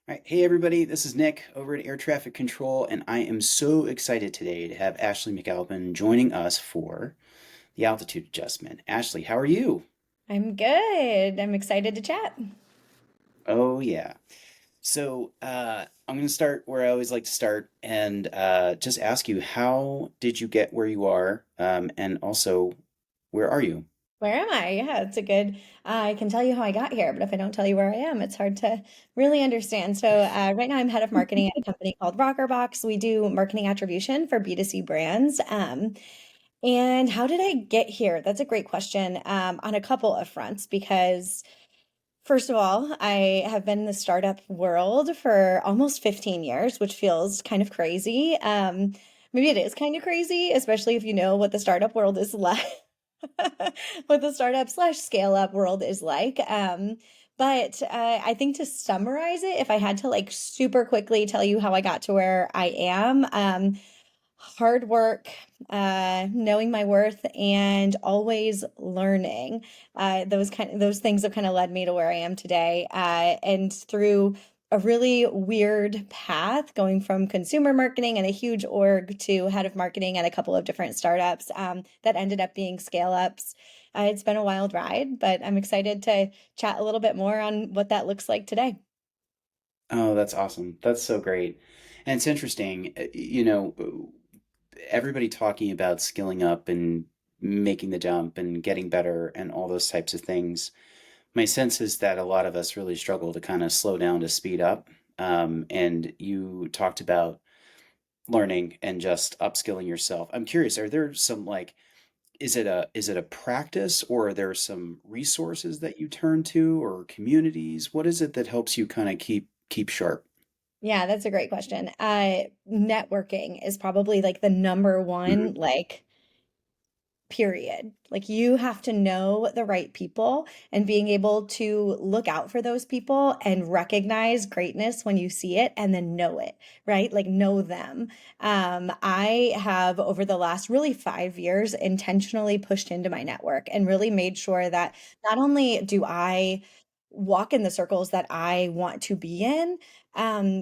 All right. Hey, everybody. This is Nick over at Air Traffic Control, and I am so excited today to have Ashley McAlpin joining us for the altitude adjustment. Ashley, how are you? I'm good. I'm excited to chat. Oh, yeah. I'm going to start where I always like to start and just ask you, how did you get where you are? And also, where are you? Where am I? Yeah, it's a good. I can tell you how I got here, but if I don't tell you where I am, it's hard to really understand. So, right now I'm head of marketing at a company called Rockerbox. We do marketing attribution for B2C brands. And how did I get here? That's a great question, on a couple of fronts, because first of all, I have been in the startup world for almost 15 years, which feels kind of crazy. Maybe it is kind of crazy, especially if you know what the startup world is like, what the startup slash scale up world is like. But I think to summarize it, if I had to like super quickly tell you how I got to where I am, hard work, knowing my worth, and always learning. Those things have kind of led me to where I am today. And through a really weird path, going from consumer marketing and a huge org to head of marketing at a couple of different startups that ended up being scale ups. It's been a wild ride, but I'm excited to chat a little bit more on what that looks like today. Oh, that's awesome. That's so great. And it's interesting, everybody talking about skilling up and making the jump and getting better and all those types of things. My sense is that a lot of us really struggle to kind of slow down to speed up. And you talked about learning and just upskilling yourself. I'm curious, are there some like, is it a practice, or are there some resources that you turn to, or communities? What is it that helps you kind of keep sharp? Yeah, that's a great question. Networking is probably like the number one, Mhm. like, period. Like, you have to know the right people and being able to look out for those people and recognize greatness when you see it and then know it, right? Like, know them. I have over the last really 5 years intentionally pushed into my network and really made sure that not only do I walk in the circles that I want to be in,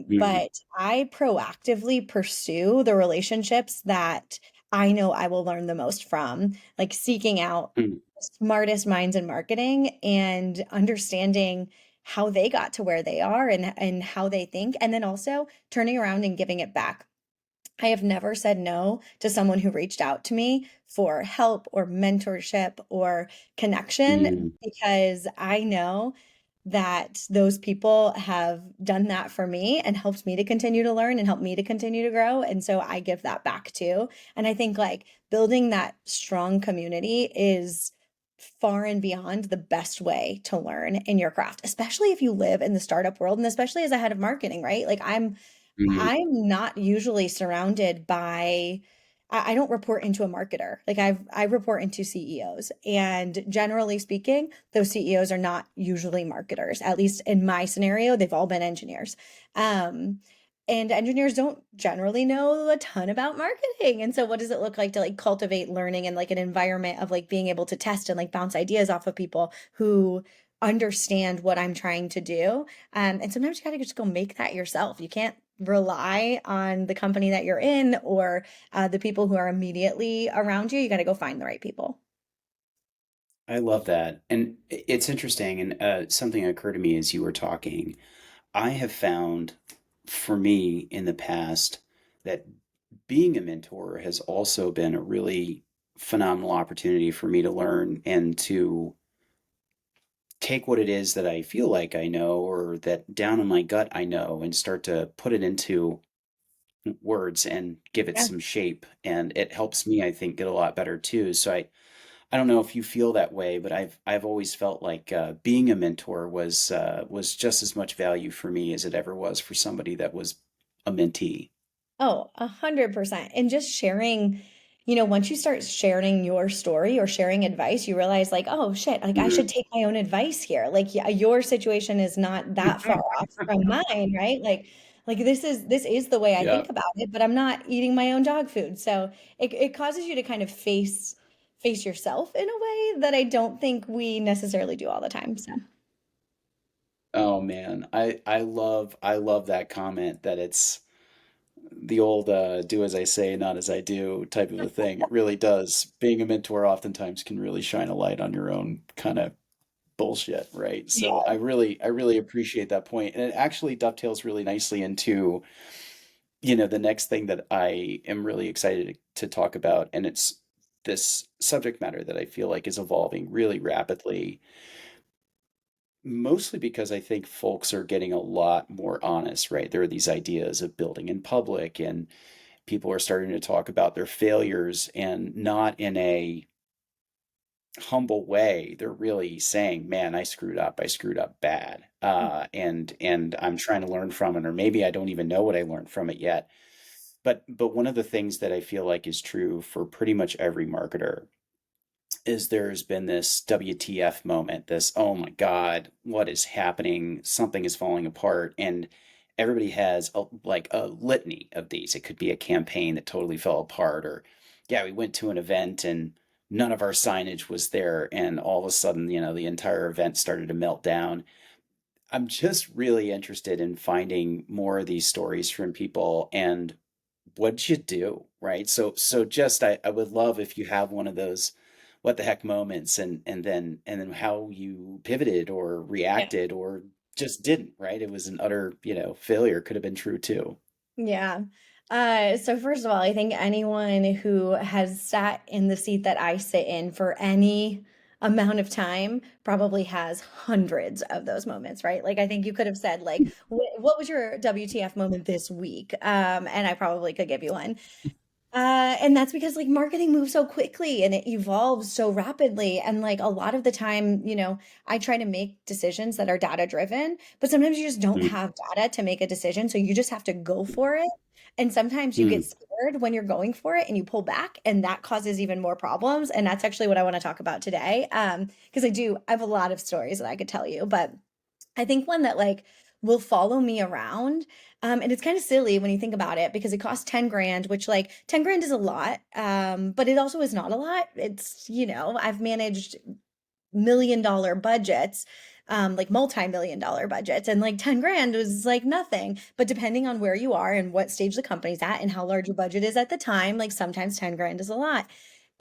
Mhm. but I proactively pursue the relationships that I know I will learn the most from, like seeking out Mhm. the smartest minds in marketing and understanding how they got to where they are and how they think, and then also turning around and giving it back. I have never said no to someone who reached out to me for help or mentorship or connection, Mhm. because I know that those people have done that for me and helped me to continue to learn and help me to continue to grow. And so I give that back too. And I think like building that strong community is far and beyond the best way to learn in your craft, especially if you live in the startup world and especially as a head of marketing, right? Like Mhm. I'm not usually surrounded by I don't report into a marketer. Like I report into CEOs. And generally speaking, those CEOs are not usually marketers. At least in my scenario, they've all been engineers. Um, and engineers don't generally know a ton about marketing. And so what does it look like to like cultivate learning and like an environment of like being able to test and like bounce ideas off of people who understand what I'm trying to do? And sometimes you gotta just go make that yourself. You can't rely on the company that you're in or the people who are immediately around you. You got to go find the right people. I love that. And it's interesting, and something occurred to me as you were talking. I have found for me in the past that being a mentor has also been a really phenomenal opportunity for me to learn and to take what it is that I feel like I know, or that down in my gut I know, and start to put it into words and give it Yeah. some shape. And it helps me, I think, get a lot better too. I don't know if you feel that way, but I've always felt like being a mentor was just as much value for me as it ever was for somebody that was a mentee. Oh, 100%. And just sharing, once you start sharing your story or sharing advice, you realize like, oh shit, like I should Mhm. take my own advice here. Like, yeah, your situation is not that far off from mine, right? Like this is the way I Yeah. think about it, but I'm not eating my own dog food. So it causes you to kind of face yourself in a way that I don't think we necessarily do all the time. So Oh man, I love that comment that it's the old do as I say, not as I do type of a thing. It really does. Being a mentor oftentimes can really shine a light on your own kind of bullshit, right? So Yeah. I really appreciate that point. And it actually dovetails really nicely into, the next thing that I am really excited to talk about, and it's this subject matter that I feel like is evolving really rapidly, mostly because I think folks are getting a lot more honest, right? There are these ideas of building in public, and people are starting to talk about their failures and not in a humble way. They're really saying, "Man, I screwed up. I screwed up bad, and I'm trying to learn from it, or maybe I don't even know what I learned from it yet." But one of the things that I feel like is true for pretty much every marketer is there's been this WTF moment, this, oh my God, what is happening? Something is falling apart. And everybody has like a litany of these. It could be a campaign that totally fell apart, or yeah, we went to an event and none of our signage was there. And all of a sudden, the entire event started to melt down. I'm just really interested in finding more of these stories from people and what'd you do, right? So just I would love if you have one of those what the heck moments, and then how you pivoted or reacted or just didn't, right? It was an utter, failure. Could have been true too. Yeah. So first of all, I think anyone who has sat in the seat that I sit in for any amount of time probably has hundreds of those moments, right? Like I think you could have said like, what was your WTF moment this week? And I probably could give you one. And that's because like marketing moves so quickly and it evolves so rapidly. And like a lot of the time, I try to make decisions that are data driven, but sometimes you just don't Mm, have data to make a decision. So you just have to go for it. And sometimes you get mm, scared when you're going for it and you pull back, and that causes even more problems. And that's actually what I want to talk about today. Because I have a lot of stories that I could tell you, but I think one that like will follow me around. And it's kind of silly when you think about it because it costs 10 grand, which like 10 grand is a lot. But it also is not a lot. I've managed million-dollar budgets, like multi-million-dollar budgets, and like 10 grand was like nothing. But depending on where you are and what stage the company's at and how large your budget is at the time, like sometimes 10 grand is a lot.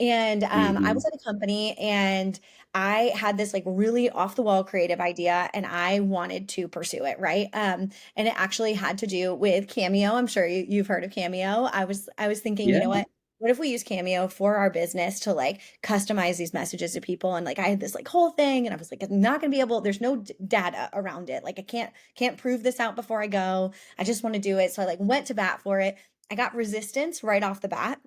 And I mm-hmm. was at a company and I had this like really off the wall creative idea and I wanted to pursue it, right? And it actually had to do with Cameo. I'm sure you've heard of Cameo. I was thinking, you Yeah. know what if we use Cameo for our business to like customize these messages to people? And like I had this like whole thing, and I was like, I'm not gonna be able. There's no data around it. Like I can't prove this out before I go. I just want to do it. So I like went to bat for it. I got resistance right off the bat,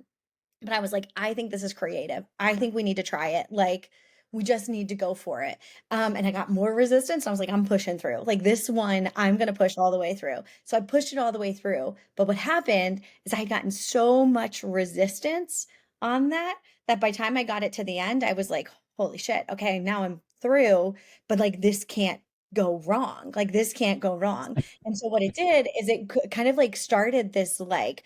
but I was like, I think this is creative. I think we need to try it. Like, we just need to go for it. And I got more resistance. I was like, I'm pushing through. Like this one, I'm gonna push all the way through. So I pushed it all the way through. But what happened is I had gotten so much resistance on that by the time I got it to the end, I was like, holy shit, okay, now I'm through, but like this can't go wrong. Like this can't go wrong. And so what it did is it kind of like started this like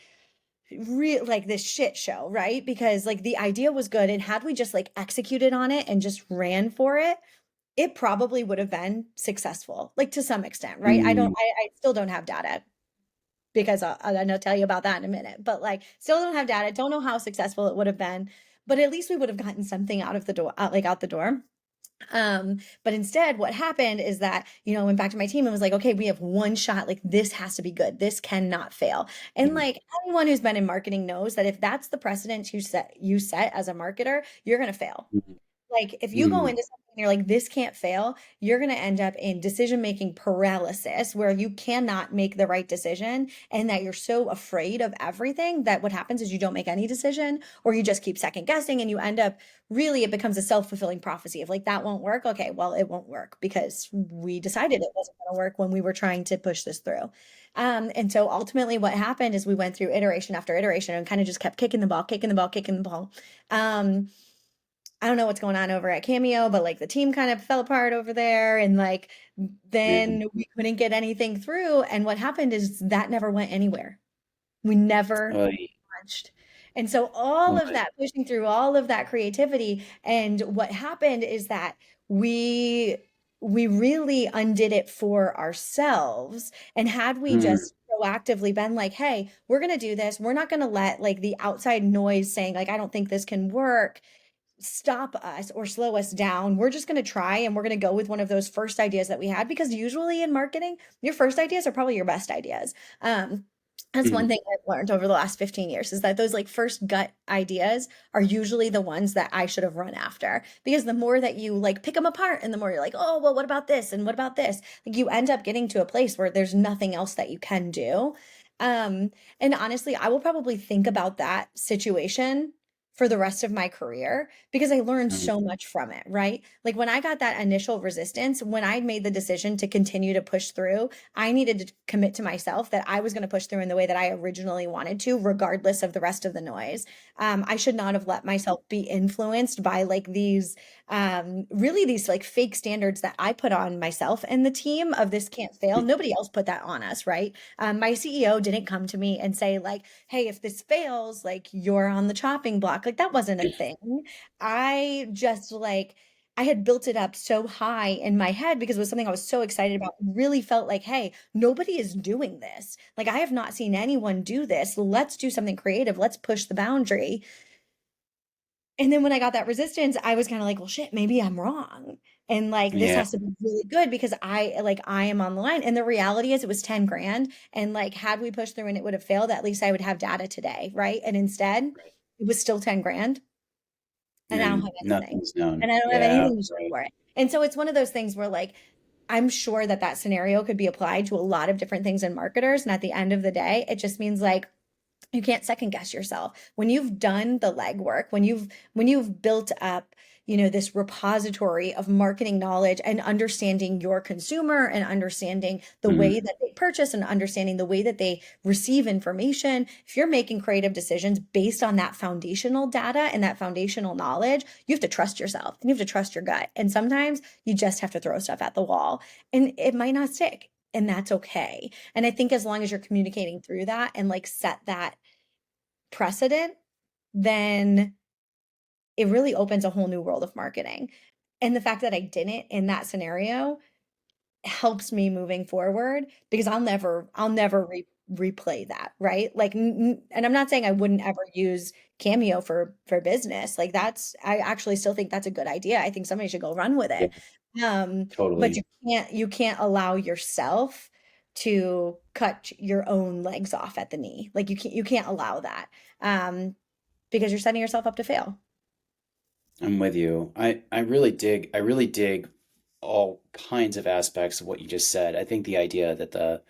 real like this shit show, right? Because like the idea was good, and had we just like executed on it and just ran for it, it probably would have been successful, like to some extent, right? Mm, I still don't have data because I'll tell you about that in a minute, but like still don't have data, don't know how successful it would have been, but at least we would have gotten something out of the door, out the door. But instead, what happened is that, I went back to my team and was like, okay, we have one shot. Like, this has to be good. This cannot fail. And mm, like anyone who's been in marketing knows that if that's the precedent you set as a marketer, you're gonna fail. mm, Like if you go mm. into something and you're like, this can't fail, you're going to end up in decision-making paralysis where you cannot make the right decision and that you're so afraid of everything that what happens is you don't make any decision or you just keep second guessing and you end up really it becomes a self-fulfilling prophecy of like that won't work. Okay, well, it won't work because we decided it wasn't going to work when we were trying to push this through. And so ultimately what happened is we went through iteration after iteration and kind of just kept kicking the ball, kicking the ball, kicking the ball. I don't know what's going on over at Cameo, but like the team kind of fell apart over there and like Man. then we couldn't get anything through. And what happened is that never went anywhere. We never Oy, launched. And so all of oy. that pushing through all of that creativity and what happened is that we we really undid it for ourselves. And had we Mm, just proactively been like, hey, we're going to do this, we're not going to let like the outside noise saying, like, I don't think this can work, stop us or slow us down. We're just going to try and we're going to go with one of those first ideas that we had, because usually in marketing, your first ideas are probably your best ideas. That's one mm, thing I've learned over the last 15 years, is that those like first gut ideas are usually the ones that I should have run after, because the more that you like pick them apart and the more you're like, oh, well, what about this? And what about this? Like you end up getting to a place where there's nothing else that you can do. Um, and honestly, I will probably think about that situation for the rest of my career, because I learned mm, so much from it, right? Like when I got that initial resistance, when I made the decision to continue to push through, I needed to commit to myself that I was going to push through in the way that I originally wanted to, regardless of the rest of the noise. I should not have let myself be influenced by like these, really these like fake standards that I put on myself and the team of this can't fail. mm. Nobody else put that on us, right? My CEO didn't come to me and say like, hey, if this fails, like you're on the chopping block. Like that wasn't a thing. I just like, I had built it up so high in my head because it was something I was so excited about. Really felt like, hey, nobody is doing this. Like, I have not seen anyone do this. Let's do something creative. Let's push the boundary. And then when I got that resistance, I was kind of like, well, shit, maybe I'm wrong. And like, this Yeah, has to be really good because I am on the line. And the reality is it was 10 grand. And like, had we pushed through and it would have failed, at least I would have data today. Right. And instead, it was still 10 grand and I don't have and anything. nothing's known. And I don't have Yeah, anything to show right. for it. And so it's one of those things where like I'm sure that that scenario could be applied to a lot of different things in marketers. And at the end of the day, it just means like you can't second guess yourself when you've done the legwork, when you've built up, this repository of marketing knowledge and understanding your consumer and understanding the Mm, way that they purchase and understanding the way that they receive information. If you're making creative decisions based on that foundational data and that foundational knowledge, you have to trust yourself and you have to trust your gut, and sometimes you just have to throw stuff at the wall and it might not stick, and that's okay. And I think as long as you're communicating through that and like set that precedent, then it really opens a whole new world of marketing. And the fact that I didn't in that scenario helps me moving forward, because I'll never replay that, right? Like, and I'm not saying I wouldn't ever use Cameo for business. Like I actually still think that's a good idea. I think somebody should go run with yeah, it. But totally. you can't allow yourself to cut your own legs off at the knee. Like you can't allow that. Um, because you're setting yourself up to fail. I'm with you. I really dig all kinds of aspects of what you just said. I think the idea that the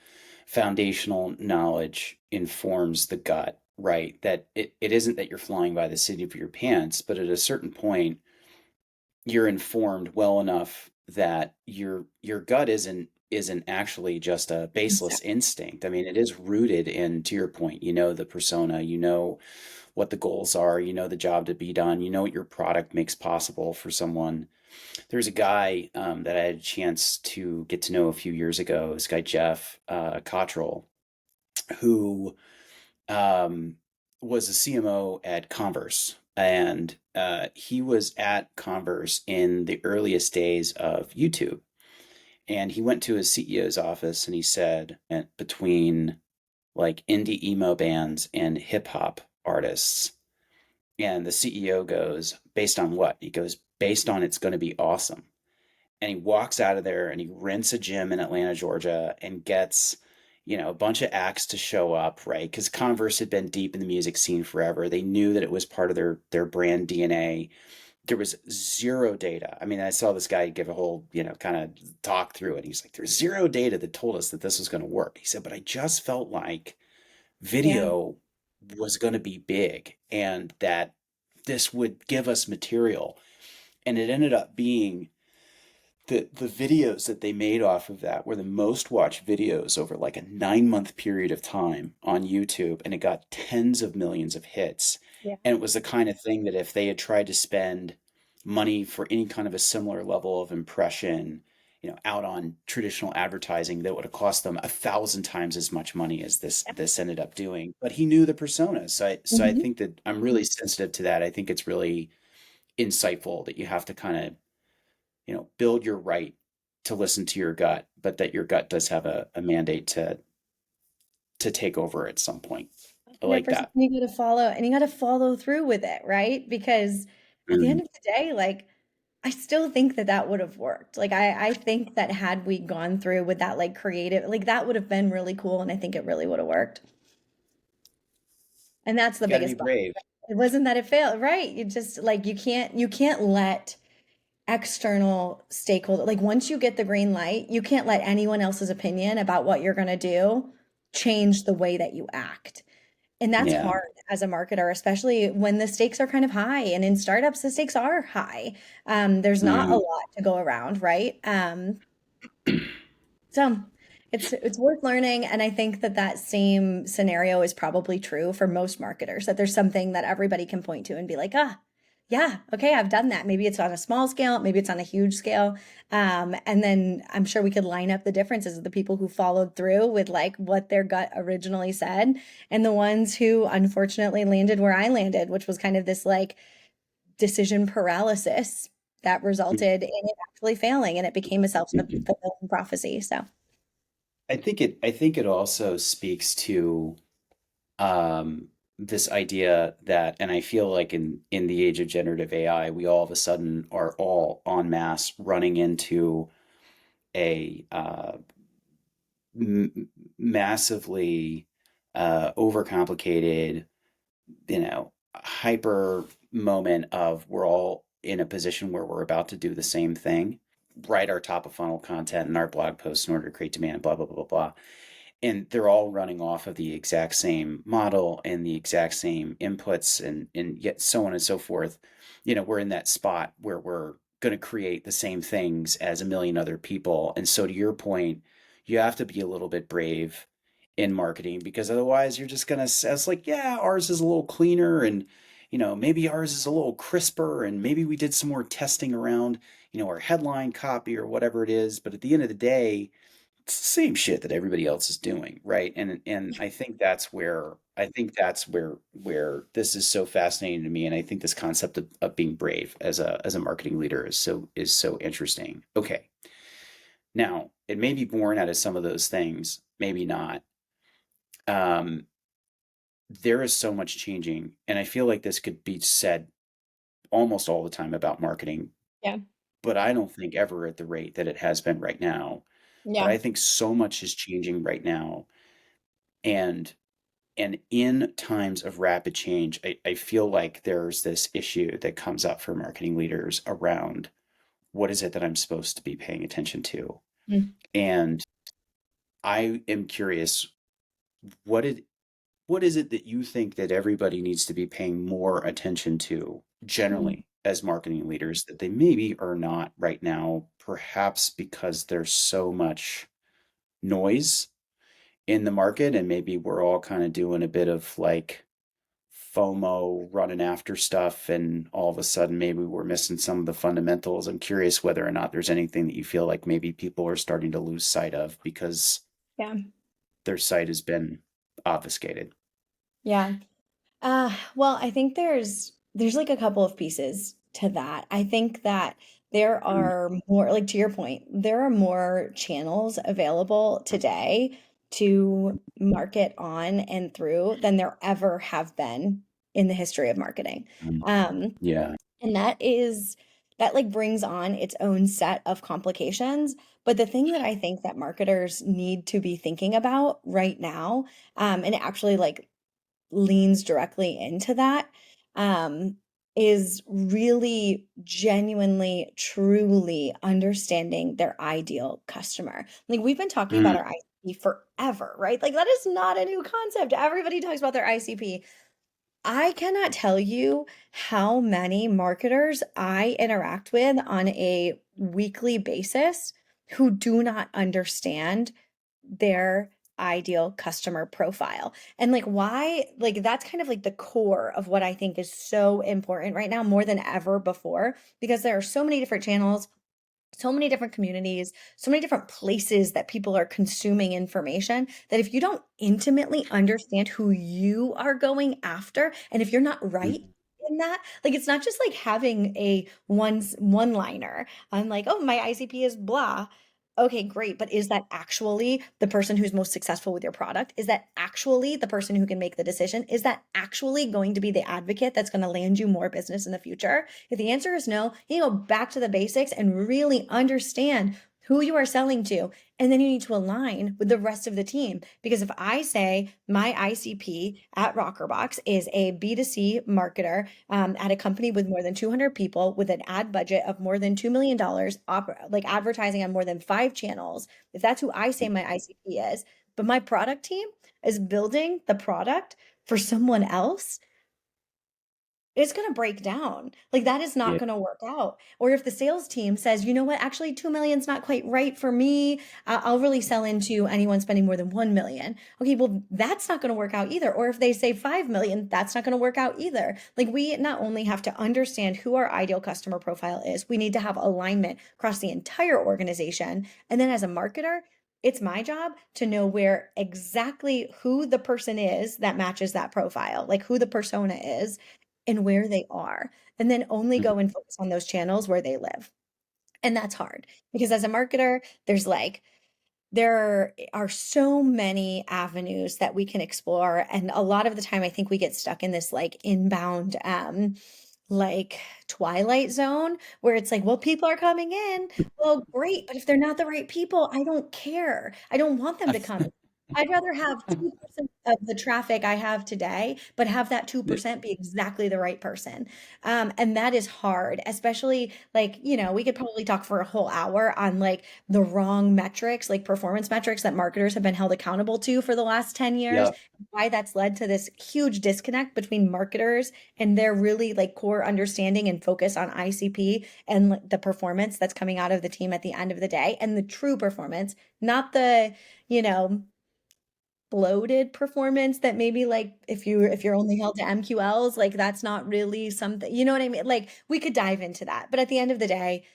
foundational knowledge informs the gut, right? That it isn't that you're flying by the seat of your pants, but at a certain point, you're informed well enough that your gut isn't actually just a baseless Exactly. instinct. I mean, it is rooted in, to your point, you know the persona, you know what the goals are, you know the job to be done, you know what your product makes possible for someone. There's a guy that I had a chance to get to know a few years ago, this guy Jeff Cottrell, who um, was a CMO at Converse. And he was at Converse in the earliest days of YouTube. And he went to his CEO's office and he said, between like indie emo bands and hip hop artists. And the CEO goes, based on what? He goes, based on it's going to be awesome. And he walks out of there and he rents a gym in Atlanta, Georgia, and gets, a bunch of acts to show up, right? Because Converse had been deep in the music scene forever. They knew that it was part of their brand DNA. There was zero data. I mean, I saw this guy give a whole, kind of talk through it. He's like, there's zero data that told us that this was going to work. He said, but I just felt like Yeah. video was going to be big and that this would give us material. And it ended up being the videos that they made off of that were the most watched videos over like a 9 month period of time on YouTube, and it got tens of millions of hits. Yeah. And it was the kind of thing that if they had tried to spend money for any kind of a similar level of impression, out on traditional advertising, that would have cost them 1,000 times as much money as this ended up doing. But he knew the persona, so I Mhm. think that I'm really sensitive to that. I think it's really insightful that you have to kind of build your right. to listen to your gut, but that your gut does have a mandate to take over at some point. I like 100%. that. You gotta follow and you gotta follow through with it, right? Because at the end Mm, of the day, like I still think that that would have worked. Like I think that had we gone through with that like creative, like that would have been really cool and I think it really would have worked. And that's the got to be biggest bummer. brave. It wasn't that it failed, right? You just like you can't let external stakeholder like once you get the green light, you can't let anyone else's opinion about what you're going to do change the way that you act. And that's Yeah. hard as a marketer, especially when the stakes are kind of high. And in startups, the stakes are high. There's not a Mm, lot to go around, right? So it's worth learning, and I think that that same scenario is probably true for most marketers, that there's something that everybody can point to and be like, ah, yeah, okay, I've done that. Maybe it's on a small scale, maybe it's on a huge scale. And then I'm sure we could line up the differences of the people who followed through with like what their gut originally said and the ones who unfortunately landed where I landed, which was kind of this like decision paralysis that resulted in it actually failing and it became a self-fulfilling prophecy. So I think it also speaks to um, this idea that, and I feel like in the age of generative AI, we all of a sudden are all en masse running into a massively overcomplicated, hyper moment of we're all in a position where we're about to do the same thing, write our top of funnel content in our blog posts in order to create demand, blah, blah, blah, blah, blah. And they're all running off of the exact same model and the exact same inputs and yet so on and so forth. We're in that spot where we're going to create the same things as a million other people. And so to your point, you have to be a little bit brave in marketing because otherwise you're just going to, it's like, yeah, ours is a little cleaner and maybe ours is a little crisper and maybe we did some more testing around, our headline copy or whatever it is. But at the end of the day, it's the same shit that everybody else is doing, right? And I think that's where this is so fascinating to me, and I think this concept of being brave as a marketing leader is so interesting. Okay, now it may be born out of some of those things, maybe not. Um, there is so much changing, and I feel like this could be said almost all the time about marketing, yeah, but I don't think ever at the rate that it has been right now. But yeah, I think so much is changing right now, and in times of rapid change, I feel like there's this issue that comes up for marketing leaders around what is it that I'm supposed to be paying attention to? mm, And I am curious, what did what is it that you think that everybody needs to be paying more attention to mm, generally as marketing leaders that they maybe are not right now, perhaps because there's so much noise in the market and maybe we're all kind of doing a bit of like FOMO running after stuff, and all of a sudden maybe we're missing some of the fundamentals. I'm curious whether or not there's anything that you feel like maybe people are starting to lose sight of because yeah, their sight has been obfuscated. yeah. Well, I think there's like a couple of pieces to that. I think that there Mm, are more, like to your point, there are more channels available today to market on and through than there ever have been in the history of marketing. mm, Um, yeah. And that like brings on its own set of complications. But the thing that I think that marketers need to be thinking about right now, and it actually like leans directly into that, um, is really genuinely, truly understanding their ideal customer. Like we've been talking about Mm, our ICP forever, right? Like that is not a new concept. Everybody talks about their ICP. I cannot tell you how many marketers I interact with on a weekly basis who do not understand their ideal customer profile. And like why, like that's kind of like the core of what I think is so important right now more than ever before because there are so many different channels, so many different communities, so many different places that people are consuming information that if you don't intimately understand who you are going after, and if you're not right mm, in that, like it's not just like having a one liner. I'm like, oh, my ICP is blah. Okay, great. But is that actually the person who's most successful with your product? Is that actually the person who can make the decision? Is that actually going to be the advocate that's going to land you more business in the future? If the answer is no, you go back to the basics and really understand who you are selling to. And then you need to align with the rest of the team. Because if I say my ICP at Rockerbox is a B2C marketer at a company with more than 200 people with an ad budget of more than $2 million, like advertising on more than 5 channels, if that's who I say my ICP is, but my product team is building the product for someone else, it's going to break down. Like that is not Yeah. going to work out. Or if the sales team says, you know what, actually 2 million's not quite right for me. I'll really sell into anyone spending more than 1 million. Okay, well, that's not going to work out either. Or if they say 5 million, that's not going to work out either. Like we not only have to understand who our ideal customer profile is, we need to have alignment across the entire organization. And then as a marketer, it's my job to know where exactly who the person is that matches that profile, like who the persona is and where they are, and then only Mhm. go and focus on those channels where they live. And that's hard because as a marketer, there are so many avenues that we can explore. And a lot of the time, I think we get stuck in this like inbound, like twilight zone where it's like, well, people are coming in. Well, great. But if they're not the right people, I don't care. I don't want them to come. I'd rather have 2% of the traffic I have today, but have that Yeah. 2% be exactly the right person. And that is hard, especially like, we could probably talk for a whole hour on like the wrong metrics, like performance metrics that marketers have been held accountable to for the last 10 years, Yeah. why that's led to this huge disconnect between marketers and their really like core understanding and focus on ICP and like, the performance that's coming out of the team at the end of the day and the true performance, not the, you know, bloated performance that maybe like if you're only held to MQLs, like that's not really something, you know what I mean? Like we could dive into that. But at the end of the day,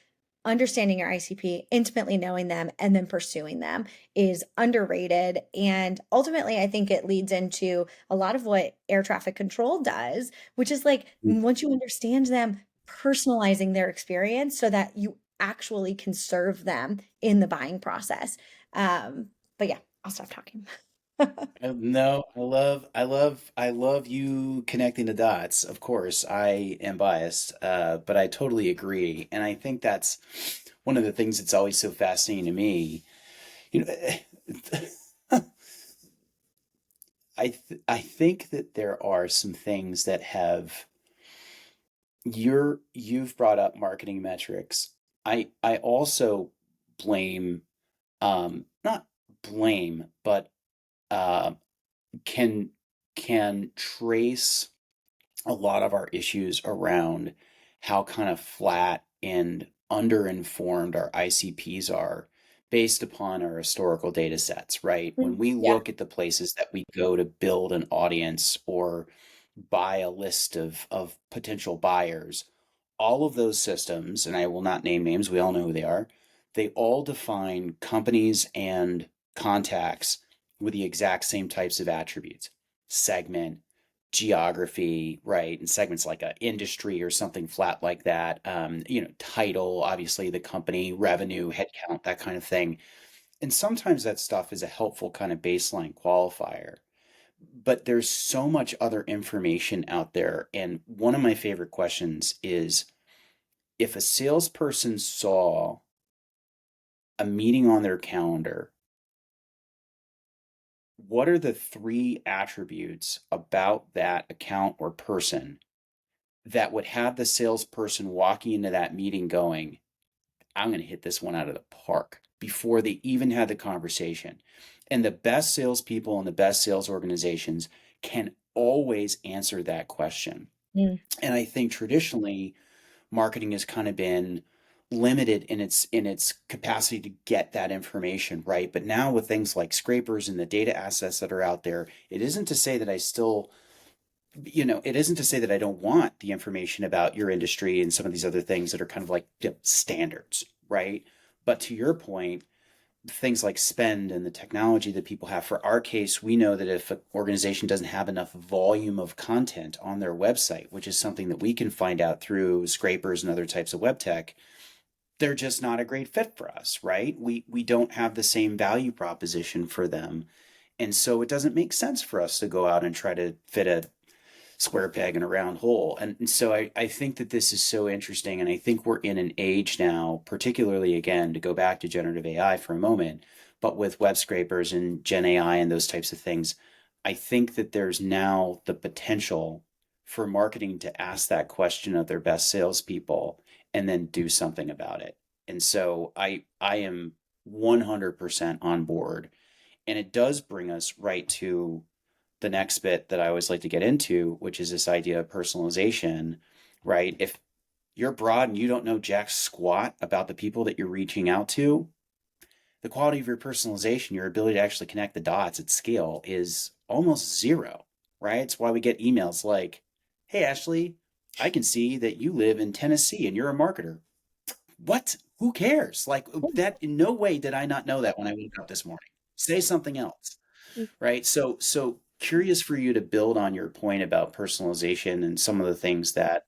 understanding your ICP, intimately knowing them, and then pursuing them is underrated. And ultimately, I think it leads into a lot of what air traffic control does, which is like once you understand them, personalizing their experience so that you actually can serve them in the buying process. But yeah, I'll stop talking. No, I love you connecting the dots. Of course, I am biased, but I totally agree, and I think that's one of the things that's always so fascinating to me. You know, I think that there are some things that have you've brought up marketing metrics. I also blame, not blame, but uh, can can trace a lot of our issues around how kind of flat and underinformed our ICPs are based upon our historical data sets, right? When we Yeah. look at the places that we go to build an audience or buy a list of potential buyers, all of those systems, and I will not name names, we all know who they are, they all define companies and contacts with the exact same types of attributes: segment, geography, right? And segments like a industry or something flat like that. Title, obviously the company, revenue, headcount, that kind of thing. And sometimes that stuff is a helpful kind of baseline qualifier. But there's so much other information out there. And one of my favorite questions is, if a salesperson saw a meeting on their calendar, what are the 3 attributes about that account or person that would have the salesperson walking into that meeting going, I'm going to hit this one out of the park before they even had the conversation? And the best salespeople and the best sales organizations can always answer that question. Mm. And I think traditionally, marketing has kind of been limited in its capacity to get that information right. But now with things like scrapers and the data assets that are out there, it isn't to say that I still, it isn't to say that I don't want the information about your industry and some of these other things that are kind of like standards, right? But to your point, things like spend and the technology that people have, for our case, we know that if an organization doesn't have enough volume of content on their website, which is something that we can find out through scrapers and other types of web tech, they're just not a great fit for us, right? We don't have the same value proposition for them. And so it doesn't make sense for us to go out and try to fit a square peg in a round hole. And so I think that this is so interesting. And I think we're in an age now, particularly again, to go back to generative AI for a moment, but with web scrapers and Gen AI and those types of things, I think that there's now the potential for marketing to ask that question of their best salespeople and then do something about it. And so I am 100% on board. And it does bring us right to the next bit that I always like to get into, which is this idea of personalization, right? If you're broad and you don't know jack squat about the people that you're reaching out to, the quality of your personalization, your ability to actually connect the dots at scale is almost zero, right? It's why we get emails like, "Hey, Ashley, I can see that you live in Tennessee and you're a marketer." What? Who cares? Like that, in no way did I not know that when I woke up this morning. Say something else, right? So curious for you to build on your point about personalization and some of the things that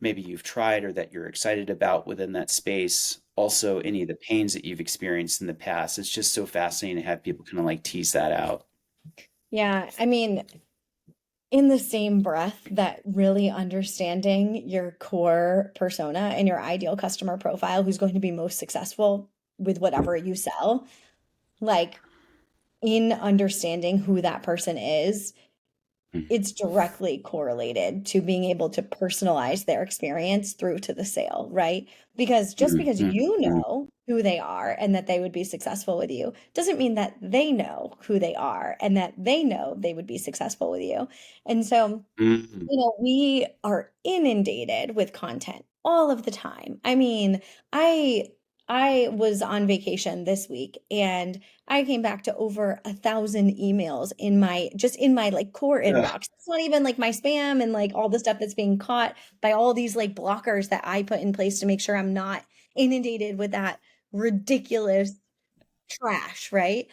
maybe you've tried or that you're excited about within that space. Also, any of the pains that you've experienced in the past. It's just so fascinating to have people kind of like tease that out. Yeah, I mean, in the same breath that really understanding your core persona and your ideal customer profile who's going to be most successful with whatever you sell, like in understanding who that person is, Mhm. it's directly correlated to being able to personalize their experience through to the sale, right? Because just Mhm. because you Mhm. know who they are and that they would be successful with you doesn't mean that they know who they are and that they know they would be successful with you. And so Mhm. we are inundated with content all of the time. I mean, I I was on vacation this week and I came back to over 1,000 emails in my just in my like core Ugh. inbox. It's not even like my spam and like all the stuff that's being caught by all these like blockers that I put in place to make sure I'm not inundated with that ridiculous trash, right?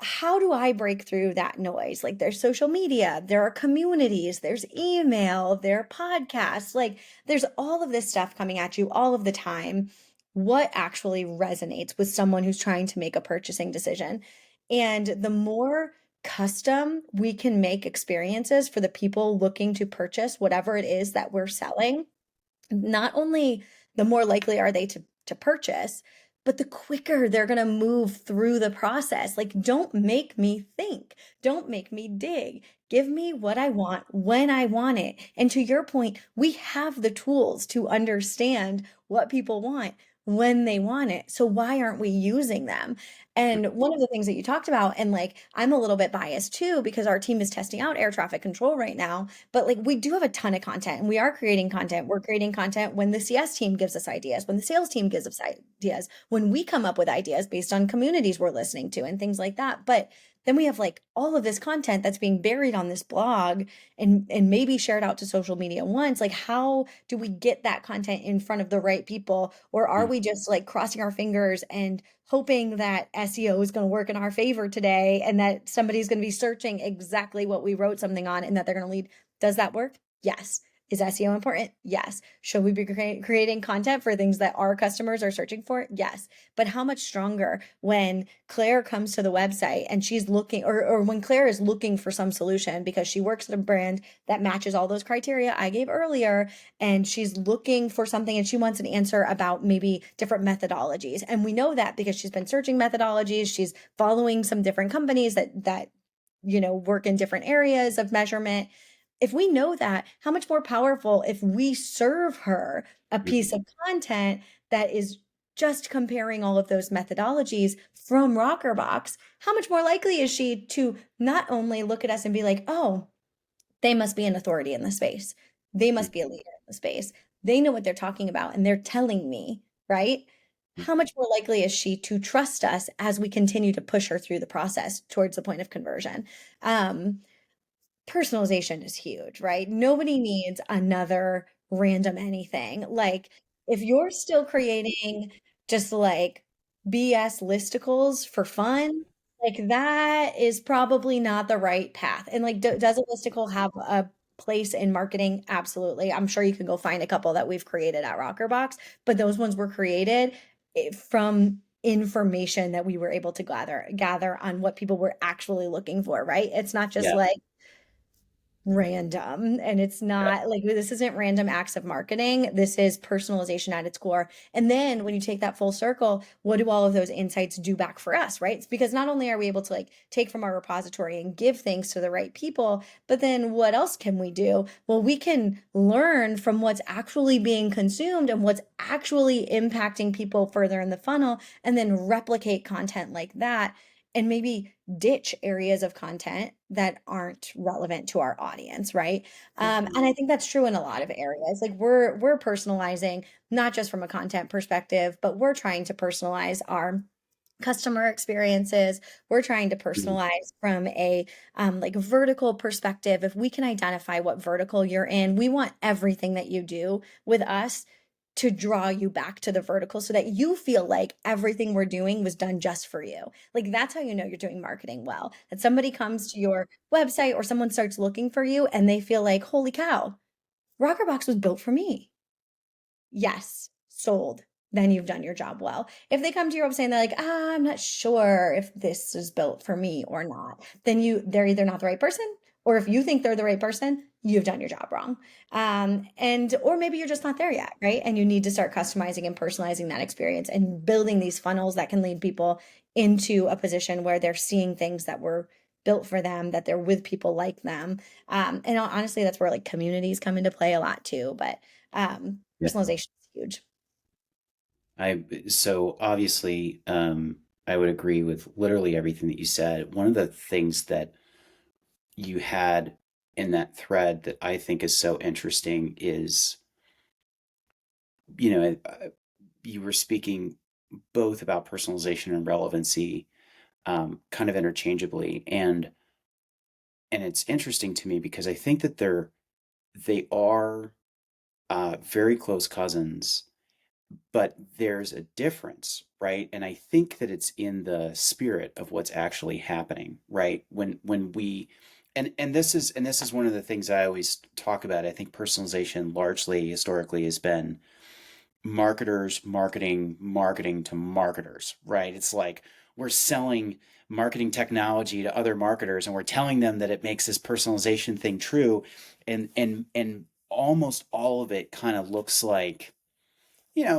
How do I break through that noise? Like there's social media, there are communities, there's email, there are podcasts, like there's all of this stuff coming at you all of the time. What actually resonates with someone who's trying to make a purchasing decision? And the more custom we can make experiences for the people looking to purchase whatever it is that we're selling, not only the more likely are they to purchase, but the quicker they're going to move through the process. Like, don't make me think, don't make me dig. Give me what I want when I want it. And to your point, we have the tools to understand what people want when they want it. So why aren't we using them? And one of the things that you talked about, and like I'm a little bit biased too, because our team is testing out air traffic control right now, but like we do have a ton of content and we are creating content. We're creating content when the CS team gives us ideas, when the sales team gives us ideas, when we come up with ideas based on communities we're listening to and things like that. But then we have like all of this content that's being buried on this blog and maybe shared out to social media once. Like how do we get that content in front of the right people? Or are we just like crossing our fingers and hoping that SEO is going to work in our favor today and that somebody's going to be searching exactly what we wrote something on and that they're going to lead? Does that work? Yes. Is SEO important? Yes. Should we be creating content for things that our customers are searching for? Yes. But how much stronger when Claire comes to the website and she's looking, or when Claire is looking for some solution because she works at a brand that matches all those criteria I gave earlier, and she's looking for something and she wants an answer about maybe different methodologies. And we know that because she's been searching methodologies, she's following some different companies that work in different areas of measurement. If we know that, how much more powerful if we serve her a piece Mhm. of content that is just comparing all of those methodologies from Rockerbox? How much more likely is she to not only look at us and be like, oh, they must be an authority in the space. They must be a leader in the space. They know what they're talking about and they're telling me, right? How much more likely is she to trust us as we continue to push her through the process towards the point of conversion? Um, Personalization is huge, right? Nobody needs another random anything. Like, if you're still creating just like BS listicles for fun, like that is probably not the right path. And like, does a listicle have a place in marketing? Absolutely. I'm sure you can go find a couple that we've created at Rockerbox, but those ones were created from information that we were able to gather on what people were actually looking for, right? It's not just Yeah. like random, and it's not like this isn't random acts of marketing. This is personalization at its core. And then when you take that full circle, what do all of those insights do back for us, right? It's because not only are we able to like take from our repository and give things to the right people, but then what else can we do? Well, we can learn from what's actually being consumed and what's actually impacting people further in the funnel, and then replicate content like that, and maybe ditch areas of content that aren't relevant to our audience, right? And I think that's true in a lot of areas. Like we're personalizing not just from a content perspective, but we're trying to personalize our customer experiences. We're trying to Mhm. personalize from a like vertical perspective. If we can identify what vertical you're in, we want everything that you do with us to draw you back to the vertical so that you feel like everything we're doing was done just for you. Like that's how you know you're doing marketing well. That somebody comes to your website or someone starts looking for you and they feel like, holy cow, Rockerbox was built for me. Yes, sold. Then you've done your job well. If they come to your website and they're like, I'm not sure if this is built for me or not, then they're either not the right person, or if you think they're the right person, you've done your job wrong. And or maybe you're just not there yet, right? And you need to start customizing and personalizing that experience and building these funnels that can lead people into a position where they're seeing things that were built for them, that they're with people like them. And honestly, that's where like communities come into play a lot too. But Yeah. personalization is huge. So obviously, I would agree with literally everything that you said. One of the things that you had in that thread that I think is so interesting is, you know, you were speaking both about personalization and relevancy, kind of interchangeably, and it's interesting to me because I think that they are very close cousins, but there's a difference, right? And I think that it's in the spirit of what's actually happening, right? When we and this is one of the things I always talk about. I think personalization largely historically has been marketers marketing to marketers, right? It's like we're selling marketing technology to other marketers and we're telling them that it makes this personalization thing true, and almost all of it kind of looks like,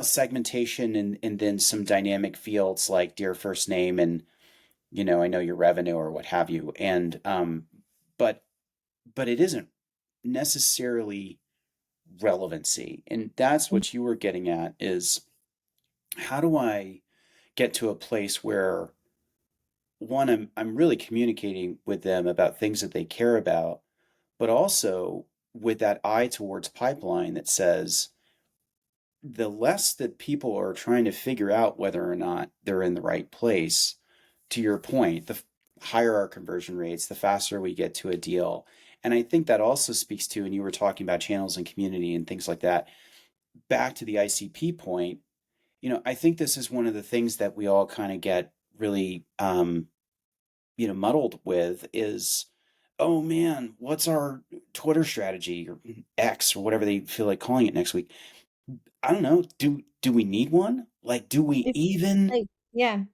segmentation and then some dynamic fields like dear first name and, I know your revenue or what have you. And but but it isn't necessarily relevancy. And that's what you were getting at is, how do I get to a place where, one, I'm really communicating with them about things that they care about, but also with that eye towards pipeline that says, the less that people are trying to figure out whether or not they're in the right place, to your point, the higher our conversion rates, the faster we get to a deal. And I think that also speaks to, and you were talking about channels and community and things like that, back to the ICP point, I think this is one of the things that we all kind of get really, muddled with is, oh man, what's our Twitter strategy or X or whatever they feel like calling it next week? I don't know. Do we need one? Like, do we It's even like, yeah.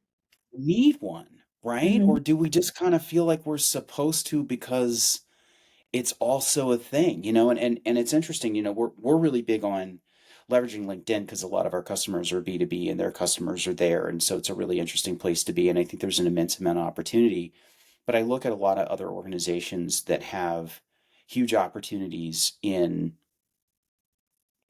need one, right? Mhm. Or do we just kind of feel like we're supposed to because it's also a thing, and it's interesting, we're really big on leveraging LinkedIn because a lot of our customers are B2B and their customers are there. And so it's a really interesting place to be. And I think there's an immense amount of opportunity. But I look at a lot of other organizations that have huge opportunities in,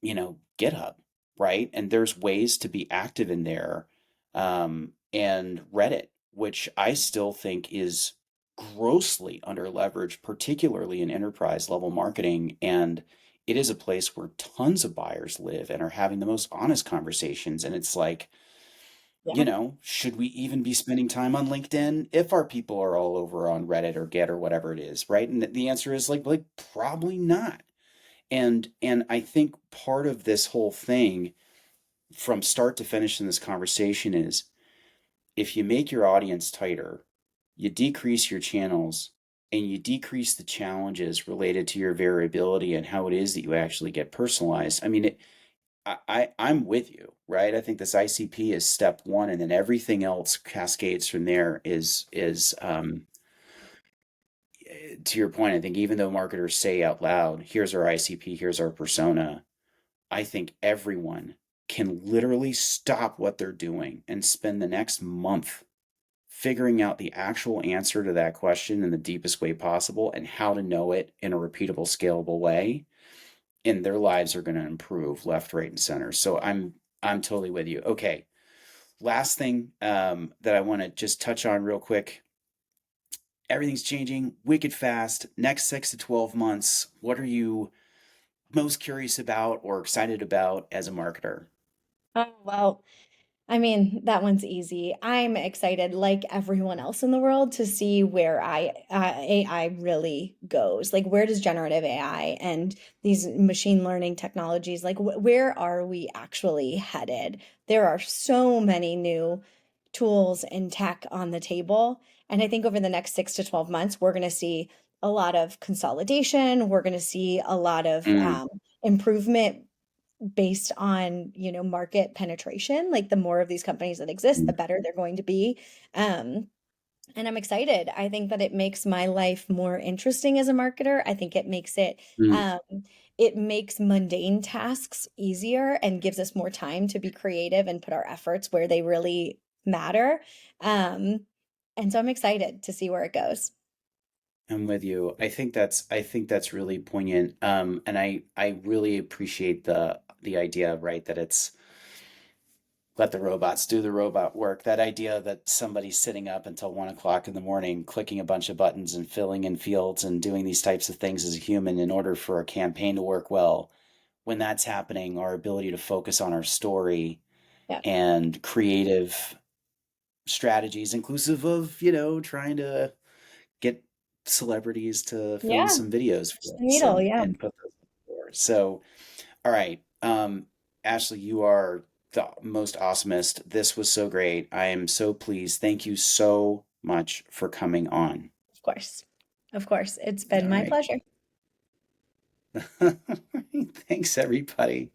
GitHub, right? And there's ways to be active in there, and Reddit, which I still think is grossly under leveraged, particularly in enterprise level marketing. And it is a place where tons of buyers live and are having the most honest conversations. And it's like, Yeah. should we even be spending time on LinkedIn if our people are all over on Reddit or Get or whatever it is, right? And the answer is like probably not. And I think part of this whole thing from start to finish in this conversation is, if you make your audience tighter, you decrease your channels, and you decrease the challenges related to your variability and how it is that you actually get personalized. I mean, I'm with you, right? I think this ICP is step one, and then everything else cascades from there. To your point, I think even though marketers say out loud, here's our ICP, here's our persona, I think everyone can literally stop what they're doing and spend the next month figuring out the actual answer to that question in the deepest way possible and how to know it in a repeatable, scalable way. And their lives are going to improve left, right, and center. So I'm totally with you. Okay, last thing that I want to just touch on real quick. Everything's changing wicked fast. Next 6 to 12 months, what are you most curious about or excited about as a marketer? Oh, well, I mean, that one's easy. I'm excited, like everyone else in the world, to see where AI really goes. Like, where does generative AI and these machine learning technologies, like, where are we actually headed? There are so many new tools and tech on the table. And I think over the next 6 to 12 months, we're going to see a lot of consolidation. We're going to see a lot of Mm, improvement based on, market penetration. Like the more of these companies that exist, the mm, better they're going to be. Um, and I'm excited. I think that it makes my life more interesting as a marketer. I think mm. um, it makes mundane tasks easier and gives us more time to be creative and put our efforts where they really matter. Um, and so I'm excited to see where it goes. I'm with you. I think that's really poignant. And I really appreciate the idea, right, that it's let the robots do the robot work. That idea that somebody's sitting up until 1 o'clock in the morning, clicking a bunch of buttons and filling in fields and doing these types of things as a human in order for a campaign to work well. When that's happening, our ability to focus on our story Yeah. and creative strategies, inclusive of, trying to get celebrities to film Yeah. some videos Push for the us needle. Yeah. and put those forward. So, all right. Ashley, you are the most awesomest. This was so great. I am so pleased. Thank you so much for coming on. Of course. Of course. It's been All my right. pleasure. Thanks, everybody.